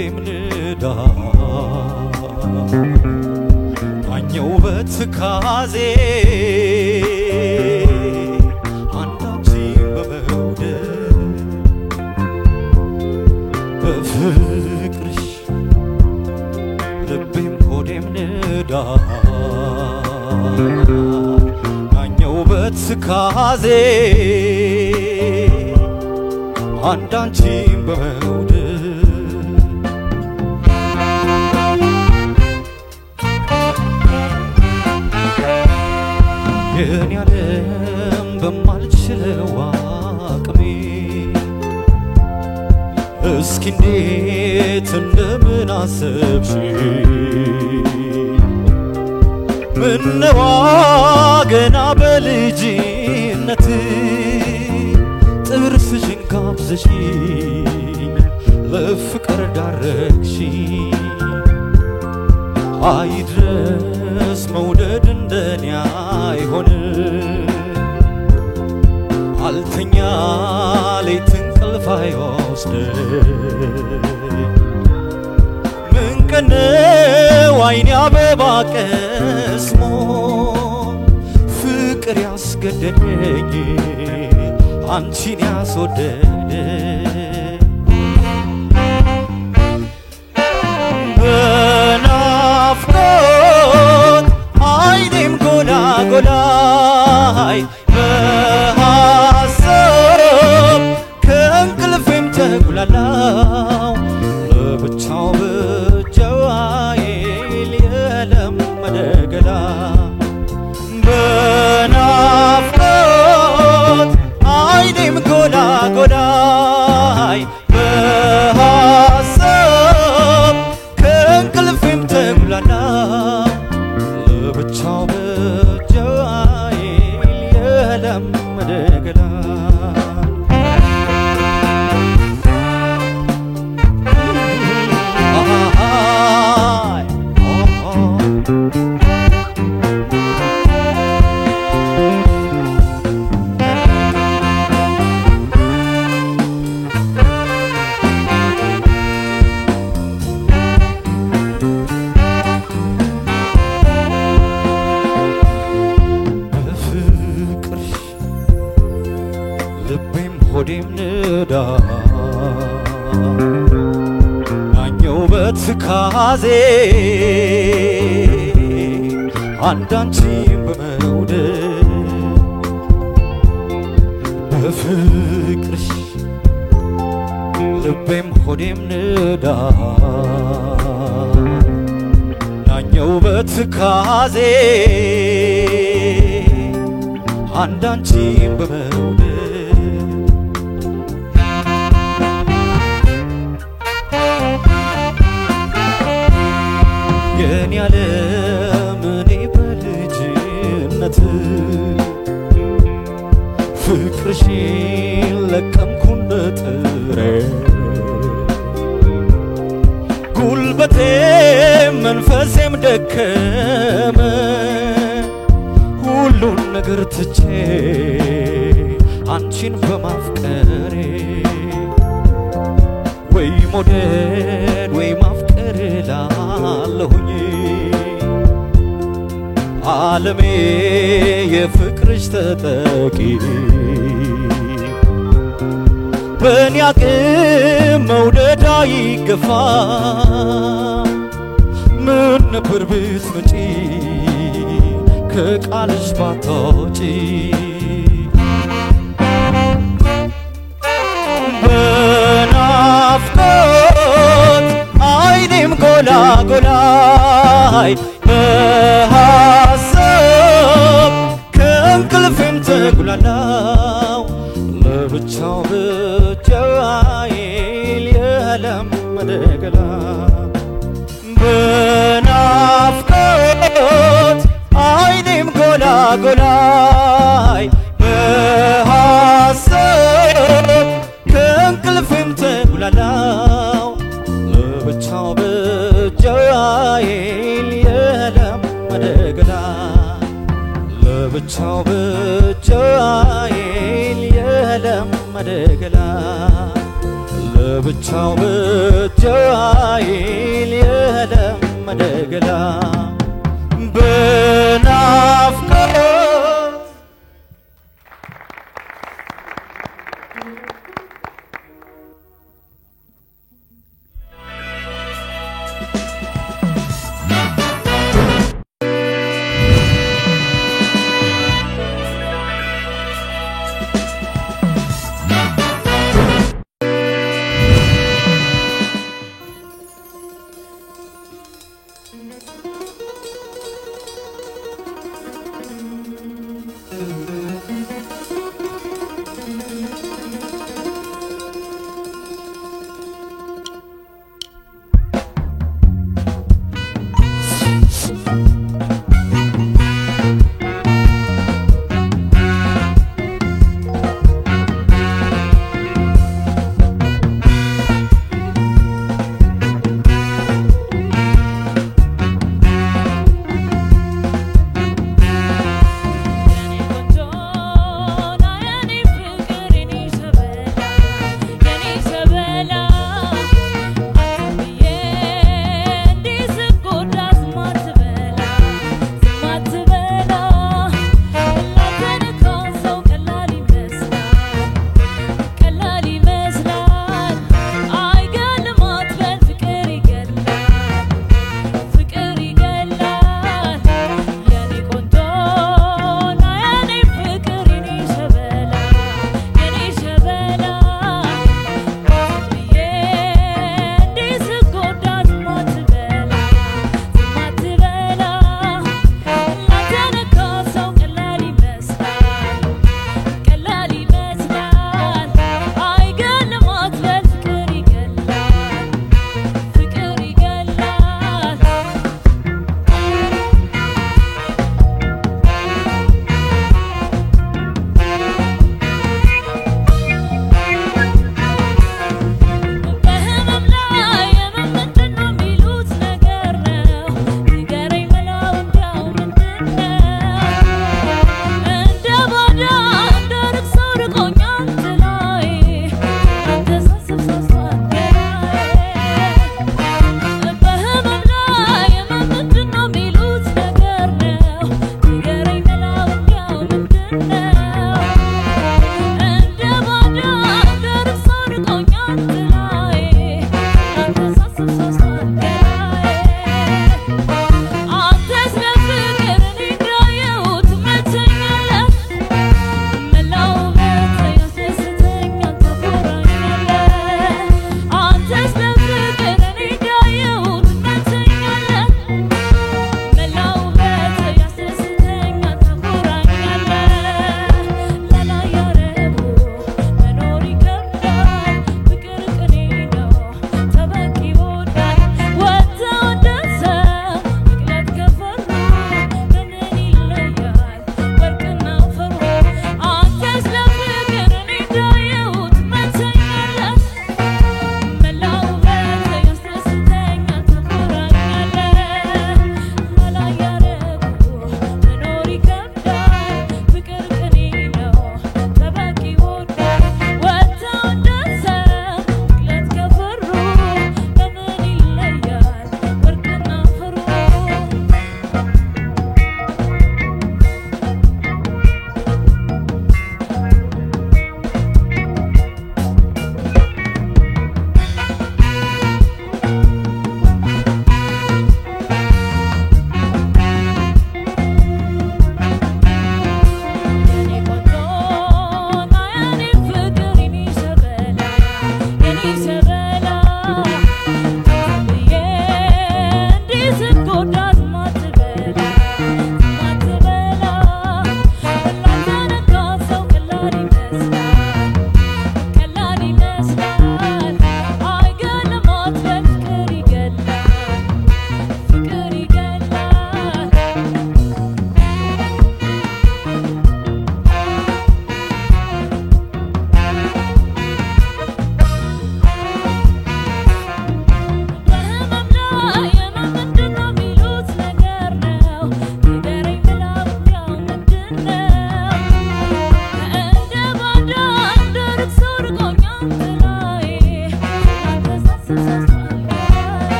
ሆዴም ንዳ ቃኘው በትካዜ አንዳንቺ በመውደድ በፍቅርሽ ልቤም ሆዴም ንዳ ቃኘው በትካዜ አንዳንቺ በመውደድ የኔ ዓለም በማልችለው አቅሜ እስኪ እንዴት እንደምን አሰብሽ ምነዋ ገና በልጅነት ጥርስሽን ጋብዘሽኝ ለፍቅር ዳረግሽኝ አይድረስ መውደድ እንደኔ አይሆን አልተኛ ሌት እንቅልፍ አይወስደኝ ምን ቀነው አይኔ አበባ ቀስሞ ፍቅር ያስገደደኝ አንቺን ያስወደደ በናፍቆት አይኔም ጎላ ጎላይ በሐሳብ ከእንቅልፌም ተጉላላው ለብቻው ብቻው አይል የለመደ ገላ በናፍቆት አይኔም ጎላ ጎላይ በሐሳብ ከእንቅልፌም ተጉላላው ለብቻው ብቻው አይል የለመደ ገላ ሆዴም ንዳ ቃኘው በትካዜ አንዳንቺም በመውደድ በፍቅርሽ ልቤም ሆዴም ንዳ ቃኘው በትካዜ አንዳንቺም በመውደድ የኔ ዓለም እኔ በልጅነት ፍቅርሽን ለቀምኩ እንደ ጥሬ ጉልበቴም መንፈሴም ደከመ ሁሉን ነገር ትቼ አንቺን በማፍቀሬ ወይ መውደድ ወይ ማፍቀር ላለሁኝ ዓለሜ የፍቅርሽ ተጠቂ በእኔ አቅም መውደድ አይገፋ ምን ነበር ብትመጪ ከቃልሽ ባትወጪ በናፍቆት አይኔም ጎላ ጎላይ በሐሳብ ከእንቅልፌም ተጉላላው ለብቻው ብቻው አይል የለመደ ገላ በናፍቆት አይኔም ጎላ ጎላይ በሐሳብ ከእንቅልፌም ተጉላላው ለብቻው ብቻው አይል የለመደ ገላ ለብቻው ብቻው አይል የለመደ ገላ ለብቻው ብቻዬን የለመደ ገላ በናፍቆት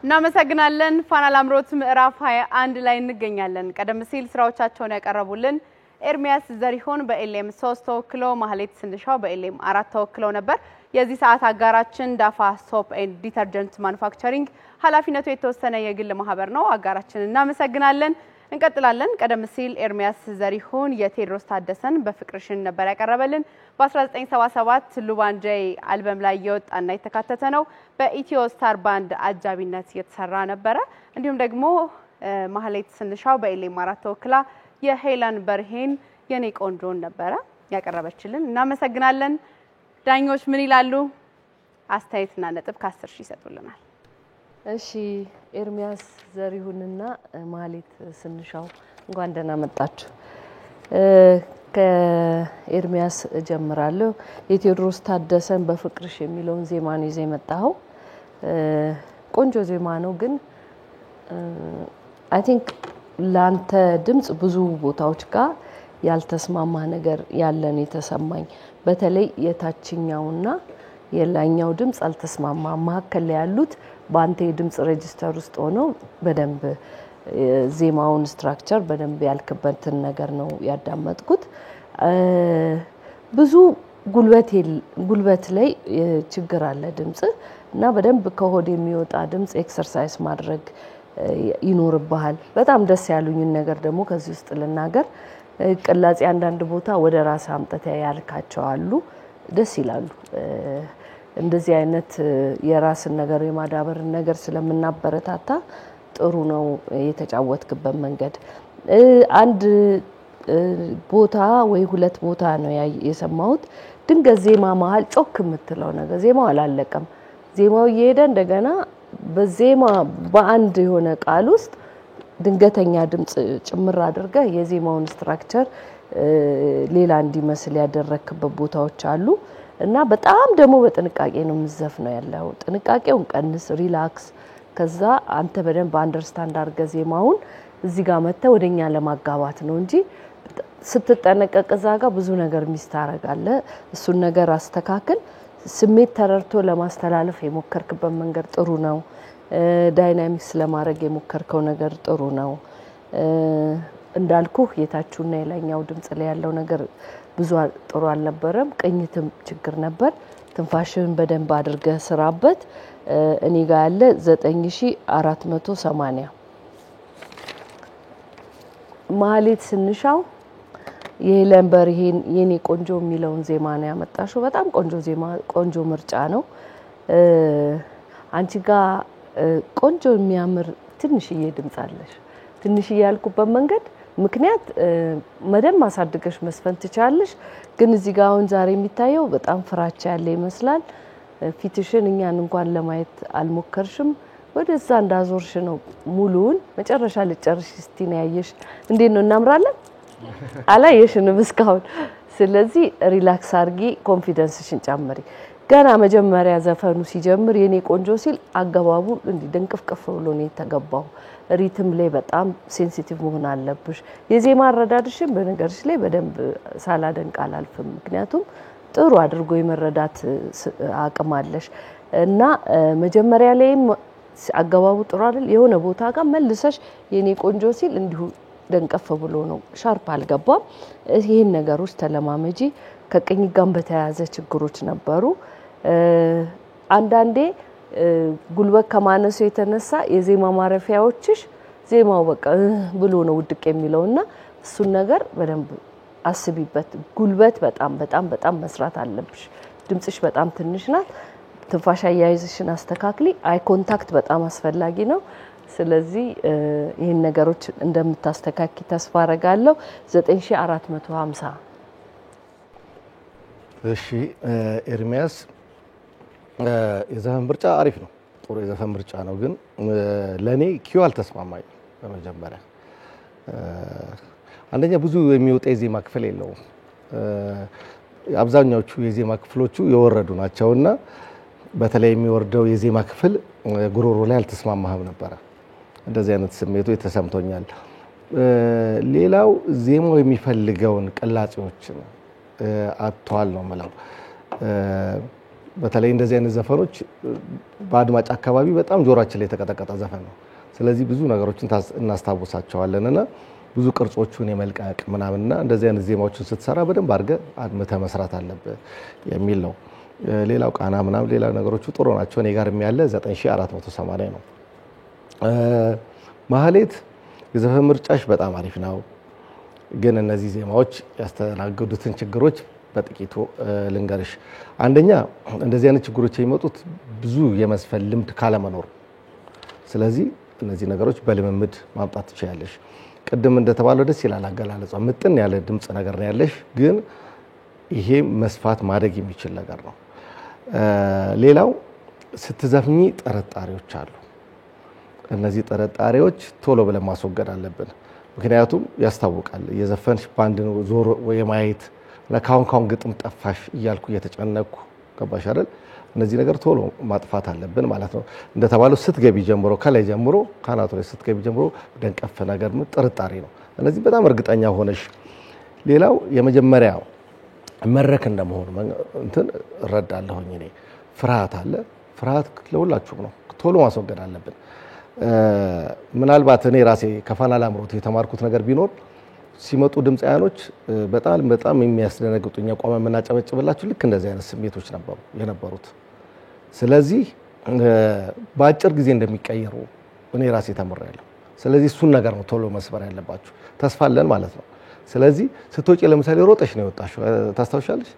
እናመሰግናለን ፋና ላምሮት ምዕራፍ 21 ላይ እንገኛለን ቀደም ሲል ስራዎቻቸውን ያቀርቡልን ኤርሚያስ ዘሪሁን በኤልኤም 3 ተወክሎ ማህሌት ስንሻው በኤልኤም 4 ተወክሎ ነበር የዚህ ሰዓት አጋራችን ዳፋ ሶፕ ኤንድ ዲተርጀንት ማኑፋክቸሪንግ ኃላፊነቱ የተወሰነ የግል ማህበር ነው አጋራችን እናመሰግናለን እንቀጥላለን ቀደም ሲል ኤርሚያስ ዘሪሁን የቴድሮስ ታደሰን በፍቅርሽን ነበር ያቀርበልን በ1977 ሉባንጃይ አልበም ላይ የወጣና የተካተተ ነው በኢትዮ ስታር ባንድ አጃቢነት የተሰራ ነበር እንዲሁም ደግሞ ማህሌት ስንሻው በኤልኤም 4 ተወክላ የሄለን በርሄን የኔ ቆንጆን ነበር ያቀርበችልን እናመሰግናለን ዳኞች ምን ይላሉ አስተያየትና ነጥብ ከ10 ሺህ ይሰጡልናል እሺ ኤርሚያስ ዘሪሁንና ማህሌት ስንሻው እንኳን ደህና መጣችሁ ከኤርሚያስ ጀምራለሁ የቴድሮስ ታደሰን በፍቅርሽ የሚለውን ዜማ ነው ይዘ መጣው ቆንጆ ዜማ ነው ግን I think ላንተ ድምጽ ብዙ ቦታዎች ጋር ያልተስማማ ነገር ያለን የተሰማኝ በተለይ የታችኛውና የላኛው ድምጽ አልተስማማ ማከለ ያሉት ባንተ ድምጽ ሬጂስተር ውስጥ ሆኖ በደንብ ዜማውን ስትራክቸር በደንብ ያልከበትን ነገር ነው ያዳመጥኩት ብዙ ጉልበት ላይ ችግር አለ ድምጽ እና በደንብ ከሆድ የሚወጣ ድምጽ ኤክሰርሳይዝ ማድረግ ይኖርባል በጣም ደስ ያሉኝ ነገር ደግሞ ከዚህ ውስጥ ለናገር ቅላጼ አንዳንድ ቦታ ወደ ራስ አምጥተ ያልካቸው አሉ ደስ ይላሉ እንደዚህ አይነት የራስን ነገር የማዳበር ነገር ስለምናበረታታ ጥሩ ነው የተጫወትክበት መንገድ አንድ ቦታ ወይ ሁለት ቦታ ነው የሰማሁት ድንገት ዜማ መሃል ጮክ የምትለው ነገር ዜማው አላለቀም ዜማው እየሄደ እንደገና በዜማ በአንድ የሆነ ቃል ውስጥ ድንገተኛ ድምጽ ጭምር አድርገ የዜማውን ስትራክቸር ሌላ እንዲመስል ያደረክበት ቦታዎች አሉ እና በጣም ደግሞ በጥንቃቄ ነው ምዘፍነው ያለው ጥንቃቄውን ቀንስ ሪላክስ ከዛ አንተ በደንብ አንደርስታንድ አድርገ ዜማውን እዚህ ጋር መተ ወደኛ ለማጋባት ነው እንጂ ስትጠነቀቅ ዛጋ ብዙ ነገር ሚስታረጋለ እሱን ነገር አስተካክል ስሜት ተረርቶ ለማስተላለፍ የሞከርክበት መንገድ ጥሩ ነው ዳይናሚክስ ለማድረግ የሞከርከው ነገር ጥሩ ነው እንዳልኩ የታችሁና የላኛው ድምጽ ላይ ያለው ነገር ብዙ ጥሩ አልነበረም ቅኝትም ችግር ነበር ትንፋሽን በደንብ አድርገ ስራበት እኔ ጋር ያለ 9480 ማህሌት ስንሻው የሄለን በርሄን የኔ ቆንጆ የሚለውን ዜማ ነው ያመጣሽው በጣም ቆንጆ ዜማ ቆንጆ ምርጫ ነው አንቺ ጋር ቆንጆ የሚያምር ትንሽዬ ድምጽ አለሽ ትንሽዬ ያልኩበት መንገድ ምክንያት መደም ማሳደገሽ መስፈን ትቻለሽ ግን እዚህ ጋር አሁን ዛሬ የሚታየው በጣም ፍራቻ ያለ ይመስላል ፊትሽን እኛን እንኳን ለማየት አልሞከርሽም ወደዛ እንዳዞርሽ ነው ሙሉን መጨረሻ ልጨርሽ እስቲ ነው ያየሽ እንዴት ነው እናምራለን አላየሽንም እስካሁን ስለዚህ ሪላክስ አርጊ ኮንፊደንስሽን ጨምሪ ገና መጀመሪያ ዘፈኑ ሲጀምር የኔ ቆንጆ ሲል አገባቡ እንዲ ደንቅፍቅፍ ብሎ ነው የተገባው ሪትም ላይ በጣም ሴንሲቲቭ መሆን አለብሽ የዜማ አረዳድሽን በነገርሽ ላይ በደንብ ሳላደንቅ አላልፍም ምክንያቱም ጥሩ አድርጎ የመረዳት አቅም አለሽ እና መጀመሪያ ላይም አገባቡ ጥሩ አይደል የሆነ ቦታ ጋር መልሰሽ የኔ ቆንጆ ሲል እንዲሁ ደንቀፍ ብሎ ነው ሻርፕ አልገባም ይሄን ነገሮች ተለማመጂ ከቅኝ ጋር በተያያዘ ችግሮች ነበሩ አንዳንዴ ጉልበት ከማነሱ የተነሳ የዜማ ማረፊያዎችሽ ዜማው በቃ ብሎ ነው ውድቅ የሚለውና እሱን ነገር በደንብ አስቢበት ጉልበት በጣም መስራት አለብሽ ድምጽሽ በጣም ትንሽ ናት ትንፋሽ አያይዝሽን አስተካክሊ አይ ኮንታክት በጣም አስፈላጊ ነው ስለዚህ ይሄን ነገሮች እንደምታስተካኪ ተስፋ አረጋለሁ 9450 እሺ ኤርሚያስ የዘፈን ምርጫ አሪፍ ነው ጥሩ የዘፈን ምርጫ ነው ግን ለኔ ኪው አልተስማማኝ በመጀመሪያ አንደኛ ብዙ የሚወጣ የዜማ ክፍል የለው አብዛኛዎቹ የዜማ ክፍሎቹ የወረዱ ናቸውና በተለይ የሚወርደው የዜማ ክፍል ጉሮሮ ላይ አልተስማማህም ነበር እንደዚህ አይነት ስሜቱ የተሰምቶኛል ሌላው ዜማው የሚፈልገውን ቅላጼዎች አጥቷል ነው ማለት በተለይ እንደዚህ አይነት ዘፈኖች በአድማጭ አካባቢ በጣም ጆሮአችን ላይ የተቀጠቀጠ ዘፈን ነው። ስለዚህ ብዙ ነገሮችን እናስታውሳቸዋለንና ብዙ ቅርጾቹን የመልቀቅ ምናምንና እንደዚህ አይነት ዜማዎችን ስትሰራ በደንብ አድርገህ አድምተህ መስራት አለብህ የሚል ነው። ሌላው ቃና ምናምን ሌላ ነገሮቹ ጥሩ ናቸው። እኔ ጋርም ያለ 9480 ነው። ማህሌት የዘፈን ምርጫሽ በጣም አሪፍ ነው፣ ግን እነዚህ ዜማዎች ያስተናገዱትን ችግሮች በጥቂቱ ልንገርሽ። አንደኛ እንደዚህ አይነት ችግሮች የሚመጡት ብዙ የመዝፈን ልምድ ካለመኖር። ስለዚህ እነዚህ ነገሮች በልምምድ ማምጣት ትችያለሽ። ቅድም እንደተባለው ደስ ይላል አገላለጿ፣ ምጥን ያለ ድምጽ ነገር ነው ያለሽ፣ ግን ይሄ መስፋት ማደግ የሚችል ነገር ነው። ሌላው ስትዘፍኚ ጥርጣሬዎች አሉ። እነዚህ ጥርጣሬዎች ቶሎ ብለን ማስወገድ አለብን። ምክንያቱም ያስታውቃል የዘፈንሽ ባንድ ነው ዞሮ የማየት ለካውን ግጥም ጠፋሽ እያልኩ እየተጨነቅኩ ገባሽ አይደል? እነዚህ ነገር ቶሎ ማጥፋት አለብን ማለት ነው። እንደተባለው ስትገቢ ጀምሮ ከላይ ጀምሮ ካናቱ ላይ ስትገቢ ጀምሮ ደንቀፍ ነገር ነው፣ ጥርጣሬ ነው። እነዚህ በጣም እርግጠኛ ሆነሽ ሌላው የመጀመሪያው መድረክ እንደመሆኑ እንትን እረዳለሁኝ እኔ ፍርሃት አለ። ፍርሃት ለሁላችሁም ነው፣ ቶሎ ማስወገድ አለብን። ምናልባት እኔ ራሴ ከፋና ላምሮት የተማርኩት ነገር ቢኖር ሲመጡ ድምፃያኖች በጣም የሚያስደነግጡኝ ቆመ የምናጨበጭብላችሁ ልክ እንደዚህ አይነት ስሜቶች የነበሩት። ስለዚህ በአጭር ጊዜ እንደሚቀየሩ እኔ ራሴ ተምሬያለሁ። ስለዚህ እሱን ነገር ነው ቶሎ መስበር ያለባችሁ። ተስፋ አለን ማለት ነው። ስለዚህ ስትወጪ ለምሳሌ ሮጠሽ ነው የወጣሽው፣ ታስታውሻለሽ?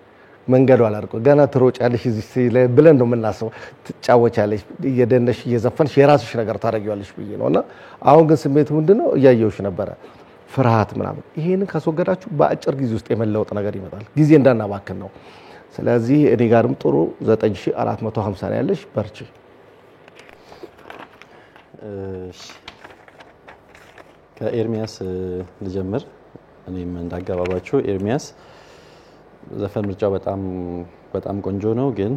መንገዱ አላርቆ ገና ትሮጫለሽ እዚህ ላይ ብለን ነው የምናስበው። ትጫወቻለሽ፣ እየደነሽ እየዘፈንሽ የራስሽ ነገር ታደርጊዋለሽ ብዬ ነውና አሁን ግን ስሜቱ ምንድነው እያየሁሽ ነበረ ፍርሃት ምናምን። ይሄንን ካስወገዳችሁ በአጭር ጊዜ ውስጥ የመለወጥ ነገር ይመጣል። ጊዜ እንዳናባክን ነው። ስለዚህ እኔ ጋርም ጥሩ 9450 ነው ያለሽ፣ በርቺ። ከኤርሚያስ ልጀምር። እኔም እንዳጋባባችሁ ኤርሚያስ ዘፈን ምርጫው በጣም ቆንጆ ነው፣ ግን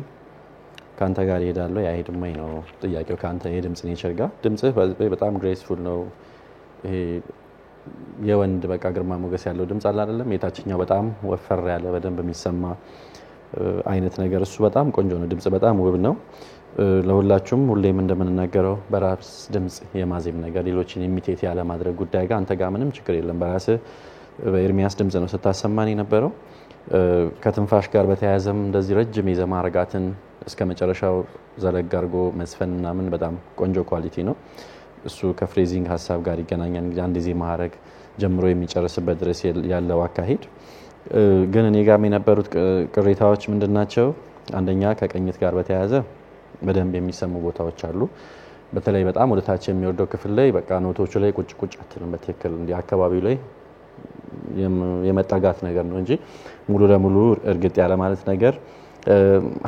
ካንተ ጋር ይሄዳል ወይ አይሄድም ወይ ነው ጥያቄው። ካንተ የድምጽ ኔቸር ጋር ድምጽህ በጣም ግሬስፉል ነው። ይሄ የወንድ በቃ ግርማ ሞገስ ያለው ድምጽ አለ አይደለም? የታችኛው በጣም ወፈር ያለ በደንብ የሚሰማ አይነት ነገር፣ እሱ በጣም ቆንጆ ነው። ድምጽ በጣም ውብ ነው። ለሁላችሁም ሁሌም እንደምንናገረው በራስ ድምጽ የማዜም ነገር ሌሎችን ኢሚቴት ያለ ማድረግ ጉዳይ ጋር አንተ ጋር ምንም ችግር የለም። በራስህ በኤርሚያስ ድምጽ ነው ስታሰማን የነበረው። ከትንፋሽ ጋር በተያያዘም እንደዚህ ረጅም የዜማ ረጋትን እስከ መጨረሻው ዘለግ አድርጎ መስፈን ምናምን በጣም ቆንጆ ኳሊቲ ነው። እሱ ከፍሬዚንግ ሐሳብ ጋር ይገናኛል። እንግዲህ አንድ ዜማ ሐረግ ጀምሮ የሚጨርስበት ድረስ ያለው አካሄድ። ግን እኔ ጋር የነበሩት ቅሬታዎች ምንድናቸው? አንደኛ ከቅኝት ጋር በተያያዘ በደንብ የሚሰሙ ቦታዎች አሉ። በተለይ በጣም ወደ ታች የሚወርደው ክፍል ላይ በቃ ኖቶቹ ላይ ቁጭ አትልም በትክክል። እንዲህ አካባቢው ላይ የመጣጋት ነገር ነው እንጂ ሙሉ ለሙሉ እርግጥ ያለ ማለት ነገር።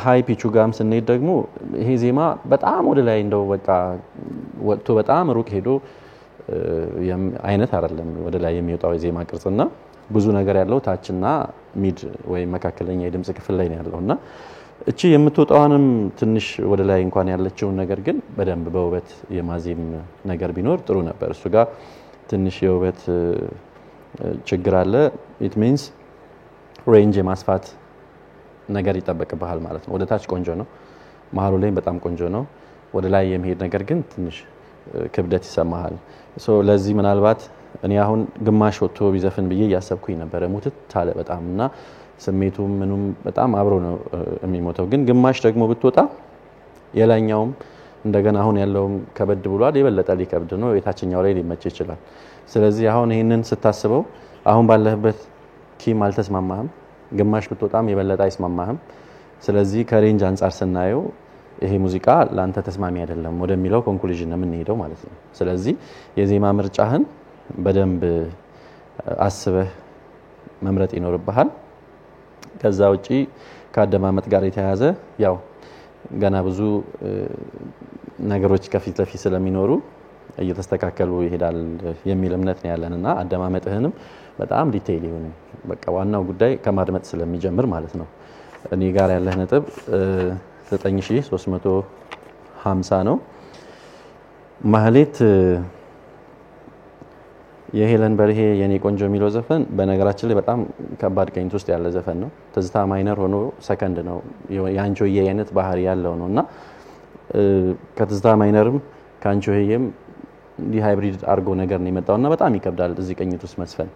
ሃይ ፒቹ ጋም ስንሄድ ደግሞ ይሄ ዜማ በጣም ወደ ላይ እንደው በቃ ወጥቶ በጣም ሩቅ ሄዶ አይነት አይደለም ወደ ላይ የሚወጣው የዜማ ቅርጽና ብዙ ነገር ያለው ታችና ሚድ ወይ መካከለኛ የድምጽ ክፍል ላይ ነው ያለውና እቺ የምትወጣውንም ትንሽ ወደ ላይ እንኳን ያለችው ነገር ግን በደንብ በውበት የማዜም ነገር ቢኖር ጥሩ ነበር። እሱ ጋር ትንሽ የውበት ችግር አለ። ኢት ሚንስ ሬንጅ የማስፋት ነገር ይጠበቅብሃል ማለት ነው። ወደ ታች ቆንጆ ነው፣ መሀሉ ላይ በጣም ቆንጆ ነው። ወደ ላይ የሚሄድ ነገር ግን ትንሽ ክብደት ይሰማሃል። ለዚህ ምናልባት እኔ አሁን ግማሽ ወጥቶ ቢዘፍን ብዬ እያሰብኩኝ ነበር። ሙትት አለ በጣምና ስሜቱም ምኑም በጣም አብሮ ነው የሚሞተው። ግን ግማሽ ደግሞ ብትወጣ የላኛውም እንደገና አሁን ያለውም ከበድ ብሏል፣ የበለጠ ሊከብድ ነው፣ የታችኛው ላይ ሊመች ይችላል። ስለዚህ አሁን ይሄንን ስታስበው አሁን ባለህበት ኪም አልተስማማህም፣ ግማሽ ብትወጣም የበለጠ አይስማማህም። ስለዚህ ከሬንጅ አንፃር ስናየው ይሄ ሙዚቃ ላንተ ተስማሚ አይደለም ወደሚለው ኮንክሉዥን ነው የምንሄደው ማለት ነው። ስለዚህ የዜማ ምርጫህን በደንብ አስበህ መምረጥ ይኖርብሃል። ከዛ ውጪ ከአደማመጥ ጋር የተያያዘ ያው ገና ብዙ ነገሮች ከፊት ለፊት ስለሚኖሩ እየተስተካከሉ ይሄዳል የሚል እምነት ነው ያለንና አደማመጥህንም በጣም ዲቴይል ይሁን። በቃ ዋናው ጉዳይ ከማድመጥ ስለሚጀምር ማለት ነው። እኔ ጋር ያለህ ነጥብ 9350 ነው። ማህሌት የሄለን በርሄ የኔ ቆንጆ የሚለው ዘፈን በነገራችን ላይ በጣም ከባድ ቅኝት ውስጥ ያለ ዘፈን ነው። ትዝታ ማይነር ሆኖ ሰከንድ ነው የአንቺሆዬ አይነት ባህሪ ያለው ነውና ከትዝታ ማይነርም ከአንቺሆዬም ዲ ሃይብሪድ አርጎ ነገር ነው የመጣውና በጣም ይከብዳል እዚህ ቅኝት ውስጥ መስፈን።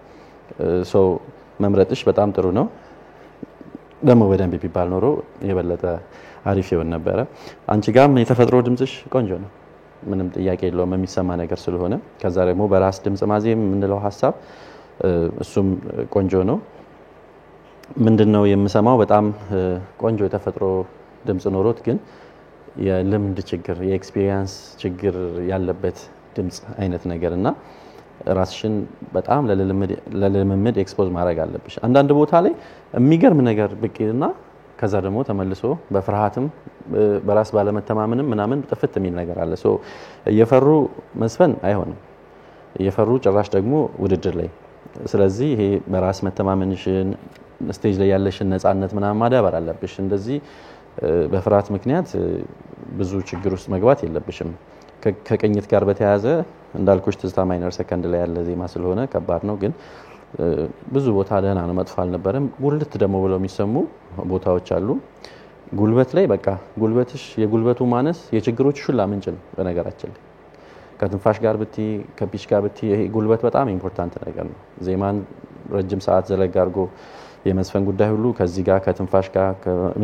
ሶ መምረጥሽ በጣም ጥሩ ነው። ደሞ በደንብ ቢባል ኖሮ የበለጠ አሪፍ ይሆን ነበር። አንቺ ጋርም የተፈጥሮ ድምጽሽ ቆንጆ ነው፣ ምንም ጥያቄ የለውም የሚሰማ ነገር ስለሆነ። ከዛ ደግሞ በራስ ድምጽ ማዜም የምንለው ሐሳብ እሱም ቆንጆ ነው። ምንድነው የምሰማው በጣም ቆንጆ የተፈጥሮ ድምጽ ኖሮት ግን የልምድ ችግር የኤክስፒሪየንስ ችግር ያለበት ድምጽ አይነት ነገርና ራስሽን በጣም ለልምምድ ኤክስፖዝ ማድረግ አለብሽ። አንዳንድ ቦታ ላይ የሚገርም ነገር ብቅይና ከዛ ደግሞ ተመልሶ በፍርሃትም በራስ ባለመተማመንም ምናምን ጥፍት የሚል ነገር አለ። ሶ እየፈሩ መስፈን አይሆንም፣ እየፈሩ ጭራሽ ደግሞ ውድድር ላይ። ስለዚህ ይሄ በራስ መተማመንሽን ስቴጅ ላይ ያለሽን ነፃነት ምናምን ማዳበር አለብሽ። እንደዚህ በፍርሃት ምክንያት ብዙ ችግር ውስጥ መግባት የለብሽም። ከቅኝት ጋር በተያያዘ እንዳልኩሽ ትዝታ ማይነር ሰከንድ ላይ ያለ ዜማ ስለሆነ ከባድ ነው፣ ግን ብዙ ቦታ ደህና ነው፣ መጥፎ አልነበረም። ጉልት ደግሞ ብለው የሚሰሙ ቦታዎች አሉ። ጉልበት ላይ በቃ ጉልበትሽ የጉልበቱ ማነስ የችግሮች ሁላ ምንጭ ነው። በነገራችን ላይ ከትንፋሽ ጋር ብቲ ከፒች ጋር ብቲ ይሄ ጉልበት በጣም ኢምፖርታንት ነገር ነው። ዜማን ረጅም ሰዓት ዘለግ አድርጎ የመስፈን ጉዳይ ሁሉ ከዚህ ጋር ከትንፋሽ ጋር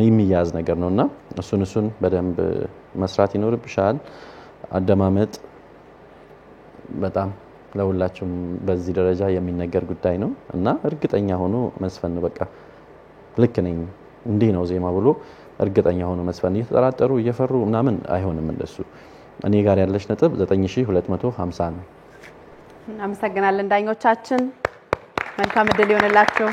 የሚያያዝ ነገር ነውና እሱን በደንብ መስራት ይኖርብሻል። አደማመጥ በጣም ለሁላችሁም በዚህ ደረጃ የሚነገር ጉዳይ ነው እና እርግጠኛ ሆኖ መስፈን በቃ ልክ ነኝ እንዲህ ነው ዜማ ብሎ እርግጠኛ ሆኖ መስፈን። እየተጠራጠሩ እየፈሩ ምናምን አይሆንም እንደሱ። እኔ ጋር ያለሽ ነጥብ 9250 ነው። እናመሰግናለን ዳኞቻችን። መልካም እድል ይሆንላችሁ።